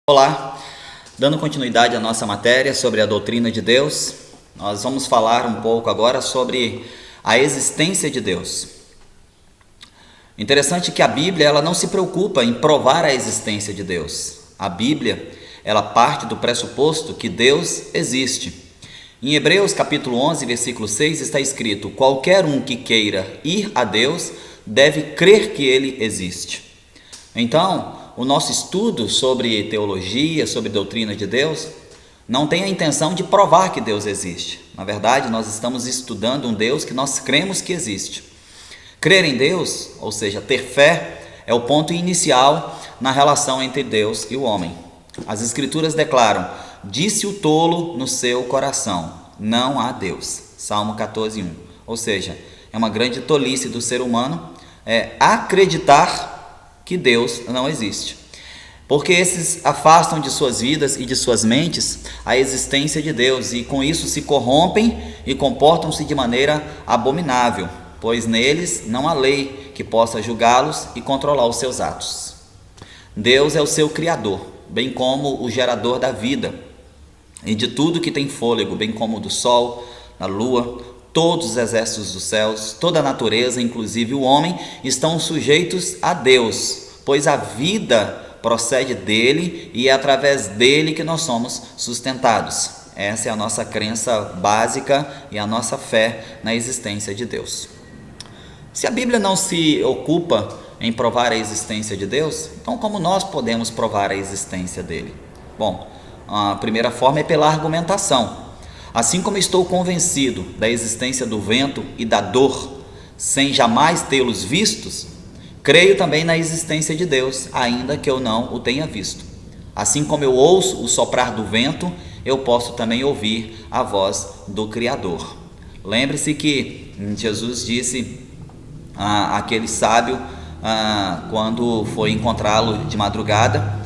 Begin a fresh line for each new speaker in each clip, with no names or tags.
Olá, dando continuidade à nossa matéria sobre a doutrina de Deus, nós vamos falar um pouco agora sobre a existência de Deus. Interessante que a Bíblia ela não se preocupa em provar a existência de Deus. A Bíblia ela parte do pressuposto que Deus existe. Em Hebreus capítulo 11, versículo 6 está escrito: qualquer um que queira ir a Deus deve crer que Ele existe. Então, o nosso estudo sobre teologia, sobre doutrina de Deus, não tem a intenção de provar que Deus existe. Na verdade, nós estamos estudando um Deus que nós cremos que existe. Crer em Deus, ou seja, ter fé, é o ponto inicial na relação entre Deus e o homem. As Escrituras declaram: disse o tolo no seu coração, não há Deus. Salmo 14:1. Ou seja, é uma grande tolice do ser humano acreditar que Deus não existe, porque esses afastam de suas vidas e de suas mentes a existência de Deus e com isso se corrompem e comportam-se de maneira abominável, pois neles não há lei que possa julgá-los e controlar os seus atos. Deus é o seu Criador, bem como o gerador da vida e de tudo que tem fôlego, bem como do sol, da lua, todos os exércitos dos céus, toda a natureza, inclusive o homem, estão sujeitos a Deus, pois a vida procede dele e é através dele que nós somos sustentados. Essa é a nossa crença básica e a nossa fé na existência de Deus. Se a Bíblia não se ocupa em provar a existência de Deus, então como nós podemos provar a existência dele? Bom, a primeira forma é pela argumentação. Assim como estou convencido da existência do vento e da dor, sem jamais tê-los vistos, creio também na existência de Deus, ainda que eu não o tenha visto. Assim como eu ouço o soprar do vento, eu posso também ouvir a voz do Criador. Lembre-se que Jesus disse àquele sábio, quando foi encontrá-lo de madrugada,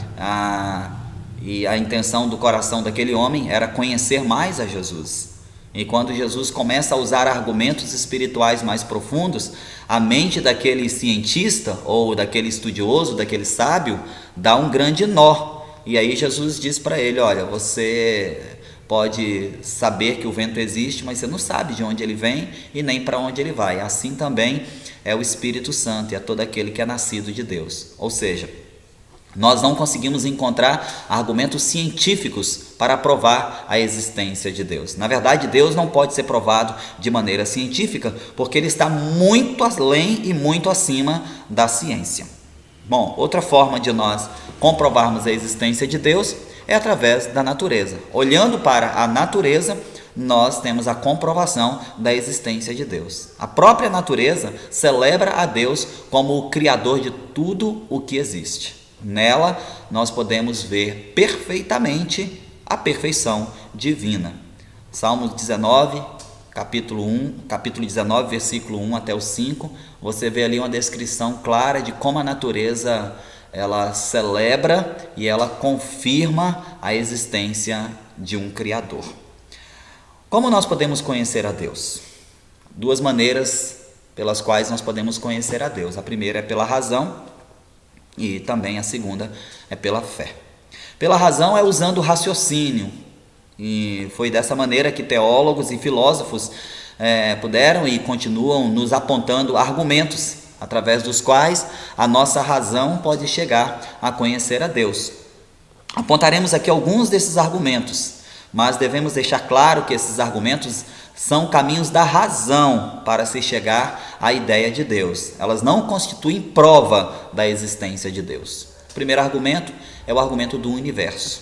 e a intenção do coração daquele homem era conhecer mais a Jesus. E quando Jesus começa a usar argumentos espirituais mais profundos, a mente daquele cientista ou daquele estudioso, daquele sábio, dá um grande nó. E aí Jesus diz para ele: olha, você pode saber que o vento existe, mas você não sabe de onde ele vem e nem para onde ele vai. Assim também é o Espírito Santo e é todo aquele que é nascido de Deus. Ou seja, nós não conseguimos encontrar argumentos científicos para provar a existência de Deus. Na verdade, Deus não pode ser provado de maneira científica, porque Ele está muito além e muito acima da ciência. Bom, outra forma de nós comprovarmos a existência de Deus é através da natureza. Olhando para a natureza, nós temos a comprovação da existência de Deus. A própria natureza celebra a Deus como o Criador de tudo o que existe. Nela, nós podemos ver perfeitamente a perfeição divina. Salmos 19, capítulo 19, versículo 1 até o 5, você vê ali uma descrição clara de como a natureza ela celebra e ela confirma a existência de um Criador. Como nós podemos conhecer a Deus? Duas maneiras pelas quais nós podemos conhecer a Deus. A primeira é pela razão, e também a segunda é pela fé. Pela razão é usando o raciocínio, e foi dessa maneira que teólogos e filósofos puderam e continuam nos apontando argumentos, através dos quais a nossa razão pode chegar a conhecer a Deus. Apontaremos aqui alguns desses argumentos, mas devemos deixar claro que esses argumentos são caminhos da razão para se chegar à ideia de Deus. Elas não constituem prova da existência de Deus. O primeiro argumento é o argumento do universo.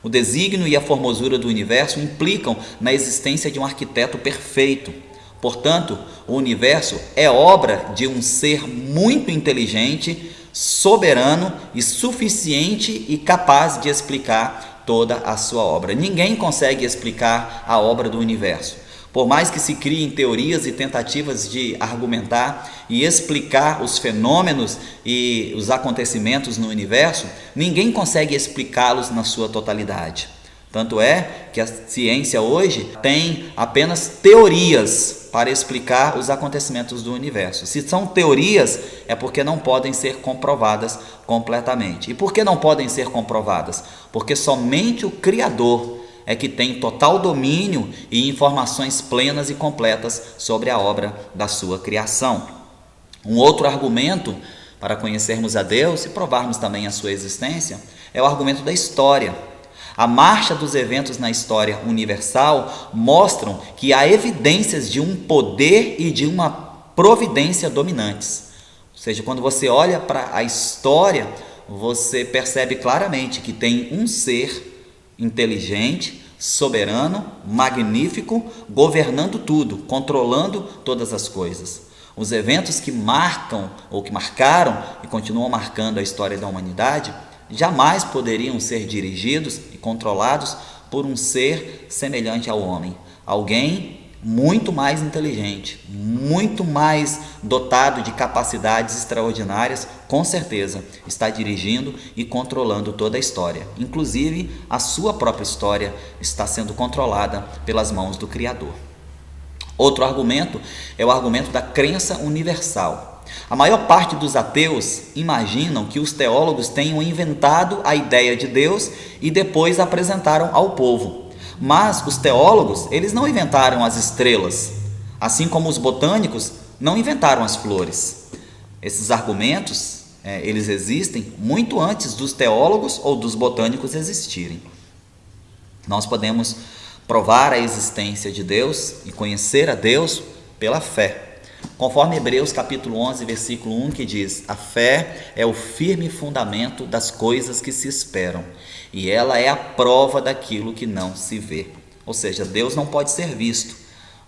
O desígnio e a formosura do universo implicam na existência de um arquiteto perfeito. Portanto, o universo é obra de um ser muito inteligente, soberano e suficiente e capaz de explicar toda a sua obra. Ninguém consegue explicar a obra do universo. Por mais que se criem teorias e tentativas de argumentar e explicar os fenômenos e os acontecimentos no universo, ninguém consegue explicá-los na sua totalidade. Tanto é que a ciência hoje tem apenas teorias para explicar os acontecimentos do universo. Se são teorias, é porque não podem ser comprovadas completamente. E por que não podem ser comprovadas? Porque somente o Criador é que tem total domínio e informações plenas e completas sobre a obra da sua criação. Um outro argumento para conhecermos a Deus e provarmos também a sua existência é o argumento da história. A marcha dos eventos na história universal mostram que há evidências de um poder e de uma providência dominantes. Ou seja, quando você olha para a história, você percebe claramente que tem um ser inteligente, soberano, magnífico, governando tudo, controlando todas as coisas. Os eventos que marcam ou que marcaram e continuam marcando a história da humanidade jamais poderiam ser dirigidos e controlados por um ser semelhante ao homem. Alguém muito mais inteligente, muito mais dotado de capacidades extraordinárias, com certeza está dirigindo e controlando toda a história. Inclusive, a sua própria história está sendo controlada pelas mãos do Criador. Outro argumento é o argumento da crença universal. A maior parte dos ateus imaginam que os teólogos tenham inventado a ideia de Deus e depois apresentaram ao povo. Mas os teólogos, eles não inventaram as estrelas, assim como os botânicos não inventaram as flores. Esses argumentos, eles existem muito antes dos teólogos ou dos botânicos existirem. Nós podemos provar a existência de Deus e conhecer a Deus pela fé. Conforme Hebreus capítulo 11, versículo 1, que diz: a fé é o firme fundamento das coisas que se esperam, e ela é a prova daquilo que não se vê. Ou seja, Deus não pode ser visto,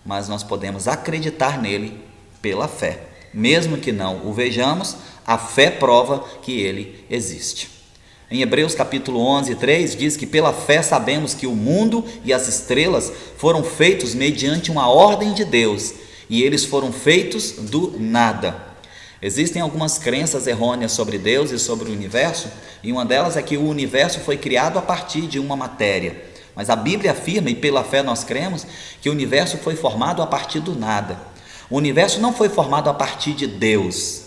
mas nós podemos acreditar nele pela fé. Mesmo que não o vejamos, a fé prova que ele existe. Em Hebreus capítulo 11, 3, diz que pela fé sabemos que o mundo e as estrelas foram feitos mediante uma ordem de Deus, e eles foram feitos do nada. Existem algumas crenças errôneas sobre Deus e sobre o universo, e uma delas é que o universo foi criado a partir de uma matéria. Mas a Bíblia afirma, e pela fé nós cremos, que o universo foi formado a partir do nada. O universo não foi formado a partir de Deus.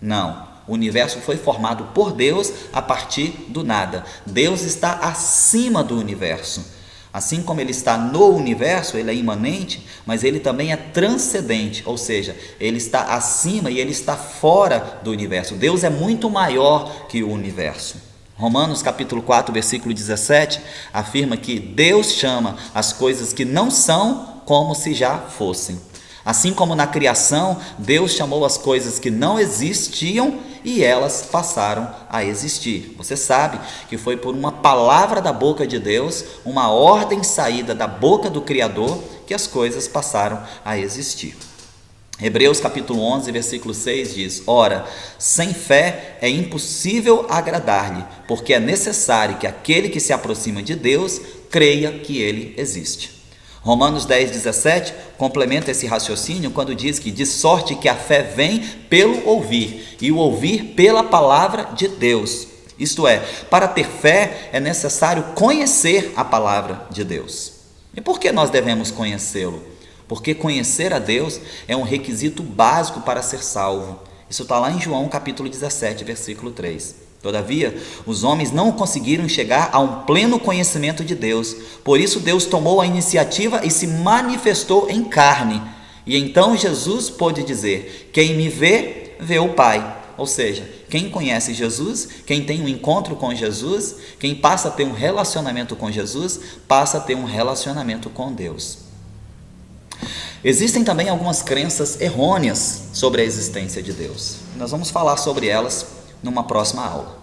Não, o universo foi formado por Deus a partir do nada. Deus está acima do universo. Assim como ele está no universo, ele é imanente, mas ele também é transcendente, ou seja, ele está acima e ele está fora do universo. Deus é muito maior que o universo. Romanos capítulo 4, versículo 17, afirma que Deus chama as coisas que não são como se já fossem. Assim como na criação, Deus chamou as coisas que não existiam e elas passaram a existir. Você sabe que foi por uma palavra da boca de Deus, uma ordem saída da boca do Criador, que as coisas passaram a existir. Hebreus capítulo 11, versículo 6 diz: ora, sem fé é impossível agradar-lhe, porque é necessário que aquele que se aproxima de Deus creia que ele existe. Romanos 10, 17 complementa esse raciocínio quando diz que de sorte que a fé vem pelo ouvir, e o ouvir pela palavra de Deus. Isto é, para ter fé é necessário conhecer a palavra de Deus. E por que nós devemos conhecê-lo? Porque conhecer a Deus é um requisito básico para ser salvo. Isso está lá em João capítulo 17, versículo 3. Todavia, os homens não conseguiram chegar a um pleno conhecimento de Deus. Por isso Deus tomou a iniciativa e se manifestou em carne. E então Jesus pôde dizer: quem me vê, vê o Pai. Ou seja, quem conhece Jesus, quem tem um encontro com Jesus, quem passa a ter um relacionamento com Jesus, passa a ter um relacionamento com Deus. Existem também algumas crenças errôneas sobre a existência de Deus. Nós vamos falar sobre elas numa próxima aula.